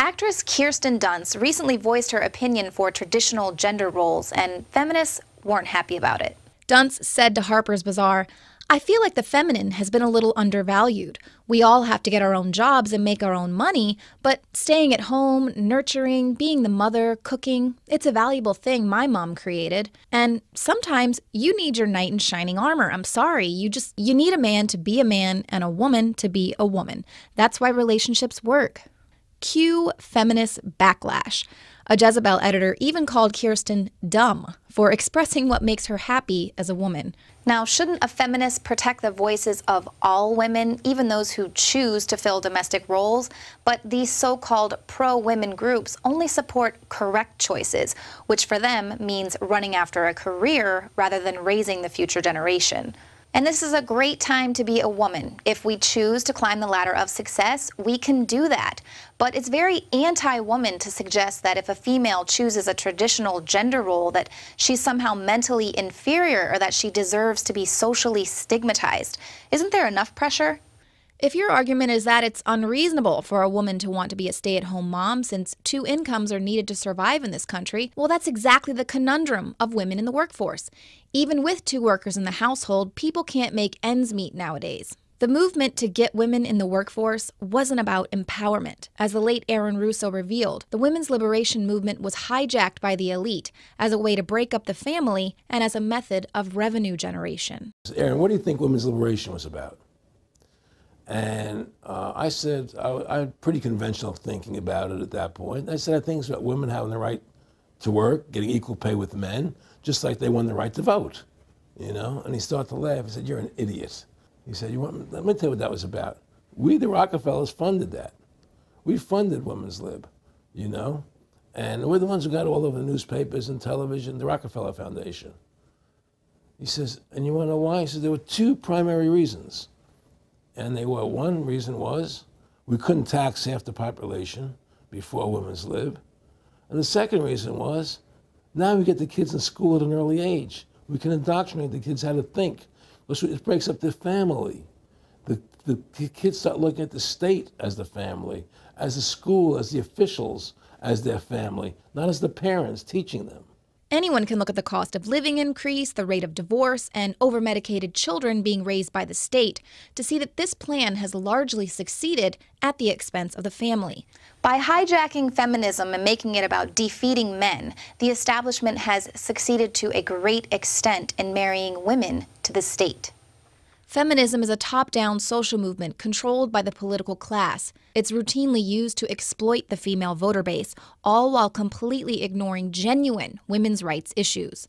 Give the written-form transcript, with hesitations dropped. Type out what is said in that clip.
Actress Kirsten Dunst recently voiced her opinion for traditional gender roles, and feminists weren't happy about it. Dunst said to Harper's Bazaar, "I feel like the feminine has been a little undervalued. We all have to get our own jobs and make our own money, but staying at home, nurturing, being the mother, cooking, it's a valuable thing my mom created. And sometimes you need your knight in shining armor. I'm sorry, you need a man to be a man and a woman to be a woman. That's why relationships work." Cue feminist backlash. A Jezebel editor even called Kirsten dumb for expressing what makes her happy as a woman. Now, shouldn't a feminist protect the voices of all women, even those who choose to fill domestic roles? But these so-called pro-women groups only support correct choices, which for them means running after a career rather than raising the future generation. And this is a great time to be a woman. If we choose to climb the ladder of success, we can do that. But it's very anti-woman to suggest that if a female chooses a traditional gender role, that she's somehow mentally inferior or that she deserves to be socially stigmatized. Isn't there enough pressure? If your argument is that it's unreasonable for a woman to want to be a stay-at-home mom since 2 incomes are needed to survive in this country, well, that's exactly the conundrum of women in the workforce. Even with 2 workers in the household, people can't make ends meet nowadays. The movement to get women in the workforce wasn't about empowerment. As the late Aaron Russo revealed, the women's liberation movement was hijacked by the elite as a way to break up the family and as a method of revenue generation. Aaron, what do you think women's liberation was about? And I said, I had pretty conventional thinking about it at that point. I said, I think it's about women having the right to work, getting equal pay with men, just like they won the right to vote, you know? And he started to laugh. He said, "You're an idiot." He said, let me tell you what that was about. We, the Rockefellers, funded that. We funded women's lib, you know? And we're the ones who got all over the newspapers and television, the Rockefeller Foundation. He says, and you want to know why? He says, there were 2 primary reasons. And they were, one reason was we couldn't tax half the population before women's lib. And the second reason was now we get the kids in school at an early age. We can indoctrinate the kids how to think. It breaks up the family. The kids start looking at the state as the family, as the school, as the officials, as their family, not as the parents teaching them. Anyone can look at the cost of living increase, the rate of divorce, and over-medicated children being raised by the state to see that this plan has largely succeeded at the expense of the family. By hijacking feminism and making it about defeating men, the establishment has succeeded to a great extent in marrying women to the state. Feminism is a top-down social movement controlled by the political class. It's routinely used to exploit the female voter base, all while completely ignoring genuine women's rights issues.